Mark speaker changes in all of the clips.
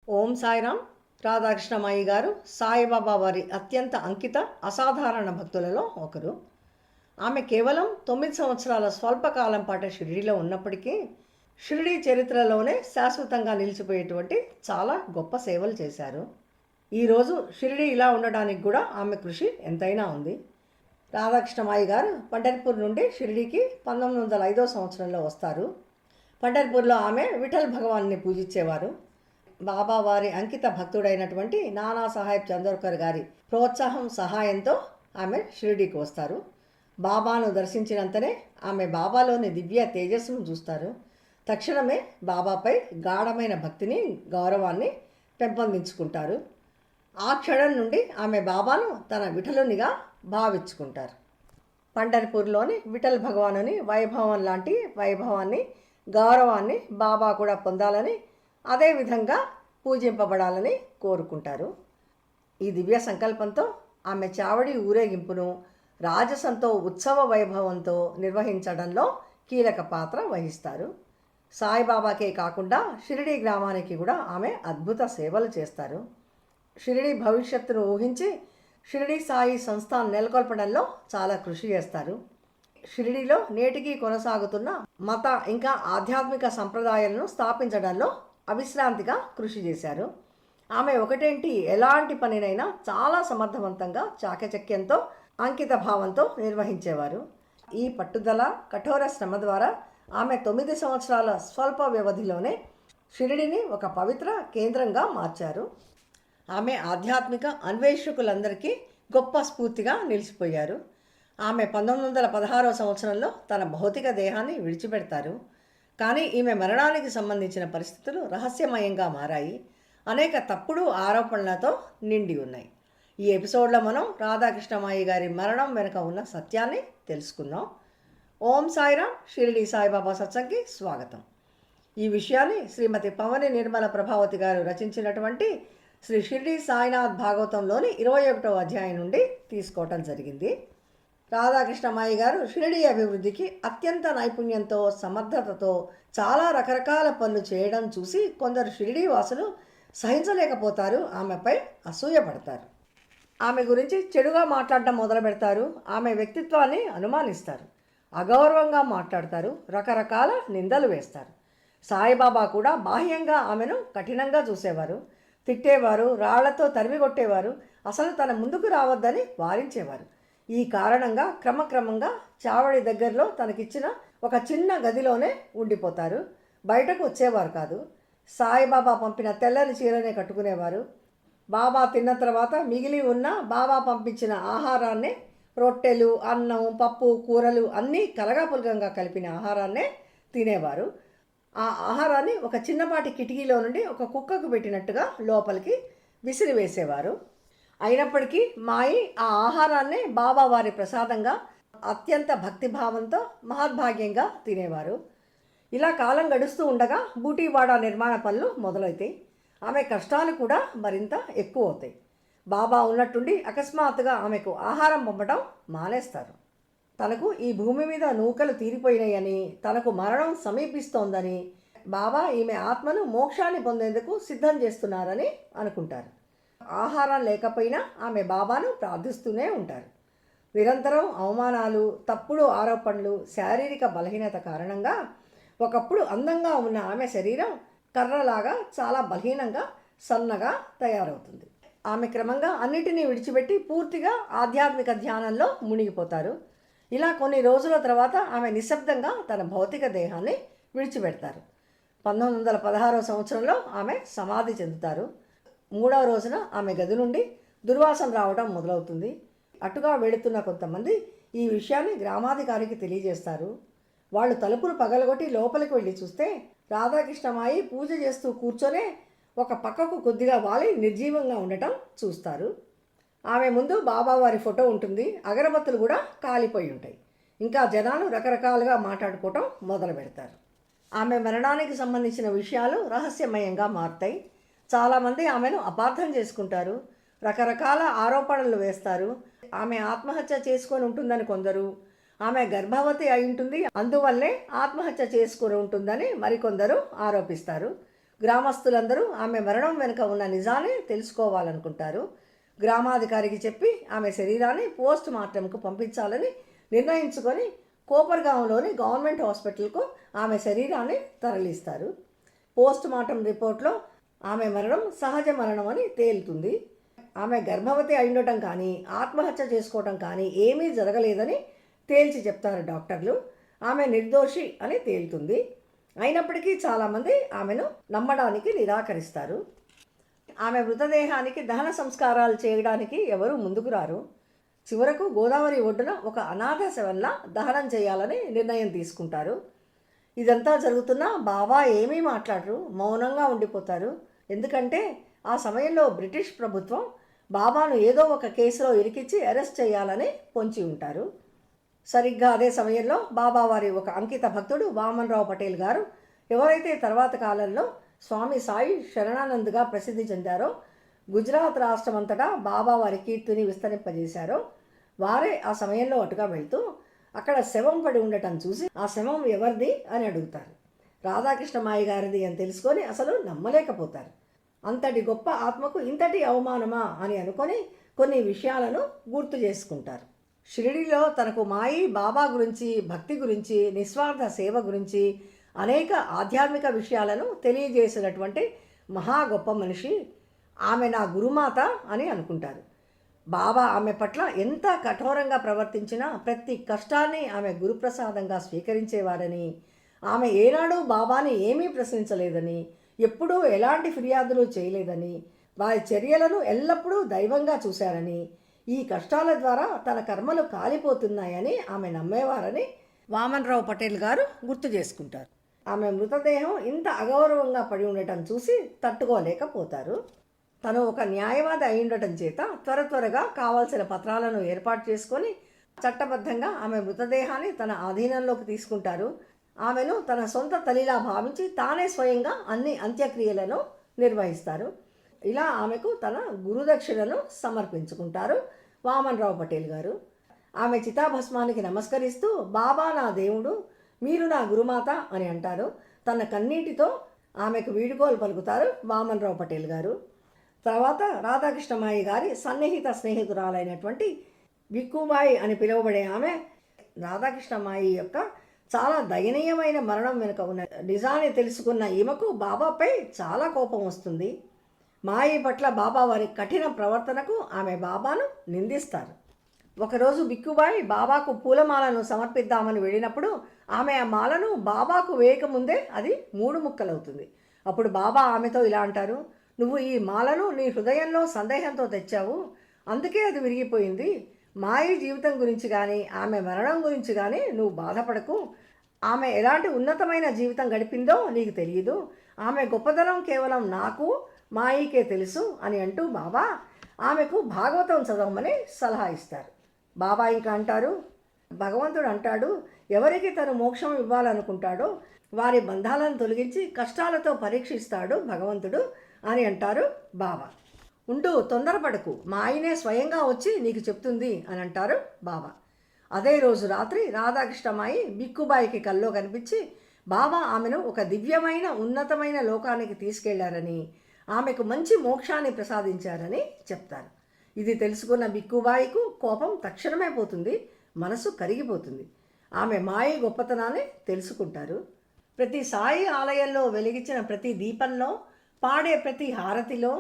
Speaker 1: ఓం సాయిరామ్. రాధాకృష్ణమాయి గారు సాయిబాబా వారి అత్యంత అంకిత అసాధారణ భక్తులలో ఒకరు. ఆమె కేవలం 9 సంవత్సరాల స్వల్పకాలం పాటు షిరిడీలో ఉన్నప్పటికీ షిరిడీ చరిత్రలోనే శాశ్వతంగా నిలిచిపోయేటువంటి చాలా గొప్ప సేవలు చేశారు. ఈరోజు షిరిడీ ఇలా ఉండడానికి కూడా ఆమె కృషి ఎంతైనా ఉంది. రాధాకృష్ణమాయి గారు పండర్పూర్ నుండి షిరిడీకి 1905 సంవత్సరంలో వస్తారు. పండర్పూర్లో ఆమె విఠల్ భగవాన్ని పూజించేవారు. బాబా వారి అంకిత భక్తుడైనటువంటి నానా సాహెబ్ చందోర్కర్ గారి ప్రోత్సాహం సహాయంతో ఆమె షిరిడీకి వస్తారు. బాబాను దర్శించినంతనే ఆమె బాబాలోని దివ్య తేజస్సును చూస్తారు. తక్షణమే బాబాపై గాఢమైన భక్తిని, గౌరవాన్ని పెంపొందించుకుంటారు. ఆ క్షణం నుండి ఆమె బాబాను తన విఠలునిగా భావించుకుంటారు. పండర్పూర్లోని విఠల్ భగవానుని వైభవం లాంటి వైభవాన్ని, గౌరవాన్ని బాబా కూడా పొందాలని, అదేవిధంగా పూజింపబడాలని కోరుకుంటారు. ఈ దివ్య సంకల్పంతో ఆమె చావడి ఊరేగింపును రాజసంతో ఉత్సవ వైభవంతో నిర్వహించడంలో కీలక పాత్ర వహిస్తారు. సాయిబాబాకే కాకుండా షిరిడీ గ్రామానికి కూడా ఆమె అద్భుత సేవలు చేస్తారు. షిరిడీ భవిష్యత్తును ఊహించి షిరిడీ సాయి సంస్థాన్ నెలకొల్పడంలో చాలా కృషి చేస్తారు. షిరిడీలో నేటికి కొనసాగుతున్న మత ఇంకా ఆధ్యాత్మిక సంప్రదాయాలను స్థాపించడంలో అవిశ్రాంతిగా కృషి చేశారు. ఆమె ఒకటేంటి ఎలాంటి పనినైనా చాలా సమర్థవంతంగా, చాకచక్యంతో, అంకిత భావంతో నిర్వహించేవారు. ఈ పట్టుదల, కఠోర శ్రమ ద్వారా ఆమె 9 సంవత్సరాల స్వల్ప వ్యవధిలోనే షిరిడిని ఒక పవిత్ర కేంద్రంగా మార్చారు. ఆమె ఆధ్యాత్మిక అన్వేషకులందరికీ గొప్ప స్ఫూర్తిగా నిలిచిపోయారు. ఆమె 1916 సంవత్సరంలో తన భౌతిక దేహాన్ని విడిచిపెడతారు. కానీ ఈమె మరణానికి సంబంధించిన పరిస్థితులు రహస్యమయంగా మారాయి. అనేక తప్పుడు ఆరోపణలతో నిండి ఉన్నాయి. ఈ ఎపిసోడ్లో మనం రాధాకృష్ణమాయి గారి మరణం వెనుక ఉన్న సత్యాన్ని తెలుసుకుందాం. ఓం సాయిరామ్. షిరిడి సాయిబాబా సత్సంగ్కి స్వాగతం. ఈ విషయాన్ని శ్రీమతి పవని నిర్మల ప్రభావతి గారు రచించినటువంటి శ్రీ షిరిడి సాయినాథ్ భాగవతంలోని 21వ అధ్యాయం నుండి తీసుకోవటం జరిగింది. రాధాకృష్ణమాయి గారు షిరిడీ అభివృద్ధికి అత్యంత నైపుణ్యంతో, సమర్థతతో చాలా రకరకాల పనులు చేయడం చూసి కొందరు షిరిడీ వాసులు సహించలేకపోతారు, ఆమెపై అసూయపడతారు. ఆమె గురించి చెడుగా మాట్లాడడం మొదలు పెడతారు. ఆమె వ్యక్తిత్వాన్ని అనుమానిస్తారు, అగౌరవంగా మాట్లాడతారు, రకరకాల నిందలు వేస్తారు. సాయిబాబా కూడా బాహ్యంగా ఆమెను కఠినంగా చూసేవారు, తిట్టేవారు, రాళ్లతో తరిమి కొట్టేవారు, అసలు తన ముందుకు రావద్దని వారించేవారు. ఈ కారణంగా క్రమక్రమంగా చావడి దగ్గరలో తనకిచ్చిన ఒక చిన్న గదిలోనే ఉండిపోతారు. బయటకు వచ్చేవారు కాదు. సాయిబాబా పంపిన తెల్లని చీరనే కట్టుకునేవారు. బాబా తిన్న తర్వాత మిగిలి ఉన్న బాబా పంపించిన ఆహారాన్నే, రొట్టెలు, అన్నం, పప్పు, కూరలు అన్నీ కలగాపులగంగా కలిపిన ఆహారాన్నే తినేవారు. ఆ ఆహారాన్ని ఒక చిన్నపాటి కిటికీలో నుండి ఒక కుక్కకు పెట్టినట్టుగా లోపలికి విసిరివేసేవారు. అయినప్పటికీ మాయి ఆ ఆహారాన్నే బాబా వారి ప్రసాదంగా అత్యంత భక్తిభావంతో మహద్భాగ్యంగా తినేవారు. ఇలా కాలం గడుస్తూ ఉండగా బూటీవాడ నిర్మాణ పనులు మొదలవుతాయి. ఆమె కష్టాలు కూడా మరింత ఎక్కువ అవుతాయి. బాబా ఉన్నట్టుండి అకస్మాత్తుగా ఆమెకు ఆహారం పంపడం మానేస్తారు. తనకు ఈ భూమి మీద నూకలు తీరిపోయినాయని, తనకు మరణం సమీపిస్తోందని, బాబా ఈమె ఆత్మను మోక్షాన్ని పొందేందుకు సిద్ధం చేస్తున్నారని అనుకుంటారు. ఆహారం లేకపోయినా ఆమె బాబాను ప్రార్థిస్తూనే ఉంటారు. నిరంతరం అవమానాలు, తప్పుడు ఆరోపణలు, శారీరక బలహీనత కారణంగా ఒకప్పుడు అందంగా ఉన్న ఆమె శరీరం కర్రలాగా చాలా బలహీనంగా, సన్నగా తయారవుతుంది. ఆమె క్రమంగా అన్నిటినీ విడిచిపెట్టి పూర్తిగా ఆధ్యాత్మిక ధ్యానంలో మునిగిపోతారు. ఇలా కొన్ని రోజుల తర్వాత ఆమె నిశ్శబ్దంగా తన భౌతిక దేహాన్ని విడిచిపెడతారు. 1916 సంవత్సరంలో ఆమె సమాధి చెందుతారు. 3వ రోజున ఆమె గది నుండి దుర్వాసన రావడం మొదలవుతుంది. అటుగా వెళుతున్న కొంతమంది ఈ విషయాన్ని గ్రామాధికారికి తెలియజేస్తారు. వాళ్ళు తలుపులు పగలగొట్టి లోపలికి వెళ్ళి చూస్తే రాధాకృష్ణమాయి పూజ చేస్తూ కూర్చొనే ఒక పక్కకు కొద్దిగా వాలి నిర్జీవంగా ఉండటం చూస్తారు. ఆమె ముందు బాబావారి ఫోటో ఉంటుంది. అగరబత్తులు కూడా కాలిపోయి ఉంటాయి. ఇంకా జనాలు రకరకాలుగా మాట్లాడుకోవటం మొదలు పెడతారు. ఆమె మరణానికి సంబంధించిన విషయాలు రహస్యమయంగా మారుతాయి. చాలామంది ఆమెను అపార్థం చేసుకుంటారు, రకరకాల ఆరోపణలు వేస్తారు. ఆమె ఆత్మహత్య చేసుకొని ఉంటుందని కొందరు, ఆమె గర్భవతి అయి ఉంటుంది అందువల్లే ఆత్మహత్య చేసుకొని ఉంటుందని మరికొందరు ఆరోపిస్తారు. గ్రామస్తులందరూ ఆమె మరణం వెనుక ఉన్న నిజాన్ని తెలుసుకోవాలనుకుంటారు. గ్రామాధికారికి చెప్పి ఆమె శరీరాన్ని పోస్ట్ మార్టంకు పంపించాలని నిర్ణయించుకొని కోపర్గాంలోని గవర్నమెంట్ హాస్పిటల్కు ఆమె శరీరాన్ని తరలిస్తారు. పోస్ట్ మార్టం రిపోర్ట్లో ఆమె మరణం సహజ మరణం అని తేలుతుంది. ఆమె గర్భవతి అయిండటం కానీ ఆత్మహత్య చేసుకోవటం కానీ ఏమీ జరగలేదని తేల్చి చెప్తారు డాక్టర్లు. ఆమె నిర్దోషి అని తేలుతుంది. అయినప్పటికీ చాలామంది ఆమెను నమ్మడానికి నిరాకరిస్తారు. ఆమె మృతదేహానికి దహన సంస్కారాలు చేయడానికి ఎవరూ ముందుకు రారు. చివరకు గోదావరి ఒడ్డున ఒక అనాథ శవంలా దహనం చేయాలని నిర్ణయం తీసుకుంటారు. ఇదంతా జరుగుతున్నా బాబా ఏమీ మాట్లాడరు, మౌనంగా ఉండిపోతారు. ఎందుకంటే ఆ సమయంలో బ్రిటిష్ ప్రభుత్వం బాబాను ఏదో ఒక కేసులో ఇరికించి అరెస్ట్ చేయాలని పొంచి ఉంటారు. సరిగ్గా అదే సమయంలో బాబా వారి ఒక అంకిత భక్తుడు వామన్రావు పటేల్ గారు, ఎవరైతే తర్వాత కాలంలో స్వామి సాయి శరణానంద్గా ప్రసిద్ధి చెందారో, గుజరాత్ రాష్ట్రం అంతటా బాబా వారి కీర్తిని విస్తరింపజేశారో, వారే ఆ సమయంలో అటుగా వెళ్తూ అక్కడ శవం పడి ఉండటం చూసి ఆ శవం ఎవరిది అని అడుగుతారు. రాధాకృష్ణమాయి గారిది అని తెలుసుకొని అసలు నమ్మలేకపోతారు. అంతటి గొప్ప ఆత్మకు ఇంతటి అవమానమా అని అనుకొని కొన్ని విషయాలను గుర్తు చేసుకుంటారు. షిరిడీలో తనకు మాయి బాబా గురించి, భక్తి గురించి, నిస్వార్థ సేవ గురించి అనేక ఆధ్యాత్మిక విషయాలను తెలియజేసినటువంటి మహా గొప్ప మనిషి, ఆమె నా గురుమాత అని అనుకుంటారు. బాబా ఆమె పట్ల ఎంత కఠోరంగా ప్రవర్తించినా ప్రతి కష్టాన్ని ఆమె గురుప్రసాదంగా స్వీకరించేవారని, ఆమె ఏనాడు బాబాని ఏమీ ప్రశ్నించలేదని, ఎప్పుడూ ఎలాంటి ఫిర్యాదులు చేయలేదని, వారి చర్యలను ఎల్లప్పుడూ దైవంగా చూశారని, ఈ కష్టాల ద్వారా తన కర్మలు కాలిపోతున్నాయని ఆమె నమ్మేవారని వామన్రావు పటేల్ గారు గుర్తు చేసుకుంటారు. ఆమె మృతదేహం ఇంత అగౌరవంగా పడి ఉండటం చూసి తట్టుకోలేకపోతారు. తను ఒక న్యాయవాది అయి ఉండటం చేత త్వరగా కావాల్సిన పత్రాలను ఏర్పాటు చేసుకొని చట్టబద్ధంగా ఆమె మృతదేహాన్ని తన ఆధీనంలోకి తీసుకుంటారు. ఆమెను తన సొంత తల్లిలా భావించి తానే స్వయంగా అన్ని అంత్యక్రియలను నిర్వహిస్తారు. ఇలా ఆమెకు తన గురుదక్షిణను సమర్పించుకుంటారు వామన్రావు పటేల్ గారు. ఆమె చితాభస్మానికి నమస్కరిస్తూ బాబా నా దేవుడు, మీరు నా గురుమాత అని అంటారు. తన కన్నీటితో ఆమెకు వీడుకోలు పలుకుతారు వామన్రావు పటేల్ గారు. తర్వాత రాధాకృష్ణమాయి గారి సన్నిహిత స్నేహితురాలైనటువంటి బిక్కుబాయి అని పిలువబడే ఆమె రాధాకృష్ణమాయి యొక్క చాలా దయనీయమైన మరణం వెనుక ఉన్న నిజాన్ని తెలుసుకున్న ఈమెకు బాబాపై చాలా కోపం వస్తుంది. మాయి పట్ల బాబా వారి కఠిన ప్రవర్తనకు ఆమె బాబాను నిందిస్తారు. ఒకరోజు బిక్కుబాయి బాబాకు పూలమాలను సమర్పిద్దామని వెళ్ళినప్పుడు ఆమె ఆ మాలను బాబాకు వేయకముందే అది 3 ముక్కలవుతుంది. అప్పుడు బాబా ఆమెతో ఇలా అంటారు, నువ్వు ఈ మాలను నీ హృదయంలో సందేహంతో తెచ్చావు, అందుకే అది విరిగిపోయింది. మాయి జీవితం గురించి కానీ ఆమె మరణం గురించి కానీ నువ్వు బాధపడకు. ఆమె ఎలాంటి ఉన్నతమైన జీవితం గడిపిందో నీకు తెలియదు. ఆమె గొప్పదనం కేవలం నాకు మాయికే తెలుసు అని అంటూ బాబా ఆమెకు భాగవతం చదవమని సలహా ఇస్తారు. బాబా ఇంకా అంటారు, భగవంతుడు అంటాడు, ఎవరికి తను మోక్షం ఇవ్వాలనుకుంటాడో వారి బంధాలను తొలగించి కష్టాలతో పరీక్షిస్తాడు భగవంతుడు అని అంటారు బాబా. ఉండు, తొందరపడకు, మా ఆయనే స్వయంగా వచ్చి నీకు చెప్తుంది అని అంటారు బాబా. అదే రోజు రాత్రి రాధాకృష్ణమాయి బిక్కుబాయికి కల్లో కనిపించి బాబా ఆమెను ఒక దివ్యమైన ఉన్నతమైన లోకానికి తీసుకెళ్లారని, ఆమెకు మంచి మోక్షాన్ని ప్రసాదించారని చెప్తారు. ఇది తెలుసుకున్న బిక్కుబాయికు కోపం తక్షణమే పోతుంది, మనసు కరిగిపోతుంది. ఆమె మాయి గొప్పతనాన్ని తెలుసుకుంటారు. ప్రతి సాయి ఆలయంలో వెలిగించిన ప్రతి దీపంలో, పాడే ప్రతి హారతిలో,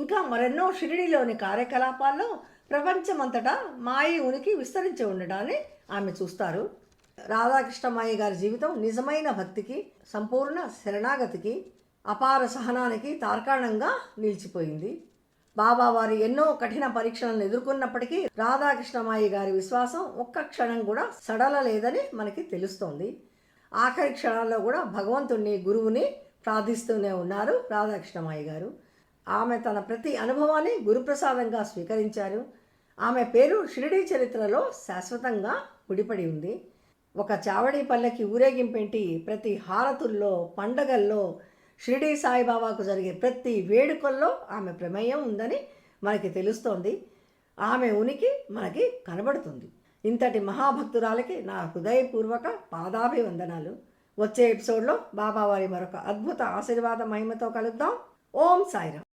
Speaker 1: ఇంకా మరెన్నో షిరిడీలోని కార్యకలాపాల్లో ప్రపంచమంతటా మాయి ఉనికి విస్తరించి ఉండడాన్ని ఆమె చూస్తారు. రాధాకృష్ణమాయి గారి జీవితం నిజమైన భక్తికి, సంపూర్ణ శరణాగతికి, అపార సహనానికి తార్కాణంగా నిలిచిపోయింది. బాబా వారి ఎన్నో కఠిన పరీక్షలను ఎదుర్కొన్నప్పటికీ రాధాకృష్ణమాయి గారి విశ్వాసం ఒక్క క్షణం కూడా సడలలేదని మనకి తెలుస్తోంది. ఆఖరి క్షణాల్లో కూడా భగవంతుణ్ణి, గురువుని ప్రార్థిస్తూనే ఉన్నారు రాధాకృష్ణమాయి గారు. ఆమె తన ప్రతి అనుభవాన్ని గురుప్రసాదంగా స్వీకరించారు. ఆమె పేరు షిరిడీ చరిత్రలో శాశ్వతంగా ముడిపడి ఉంది. ఒక చావడి పల్లెకి ఊరేగింపేంటి ప్రతి హారతుల్లో, పండగల్లో, షిరిడీ సాయిబాబాకు జరిగే ప్రతి వేడుకల్లో ఆమె ప్రమేయం ఉందని మనకి తెలుస్తోంది. ఆమె ఉనికి మనకి కనబడుతుంది. ఇంతటి మహాభక్తురాలకి నా హృదయపూర్వక పాదాభివందనాలు. వచ్చే ఎపిసోడ్లో బాబావారి మరొక అద్భుత ఆశీర్వాద మహిమతో కలుద్దాం. ఓం సాయిరాం.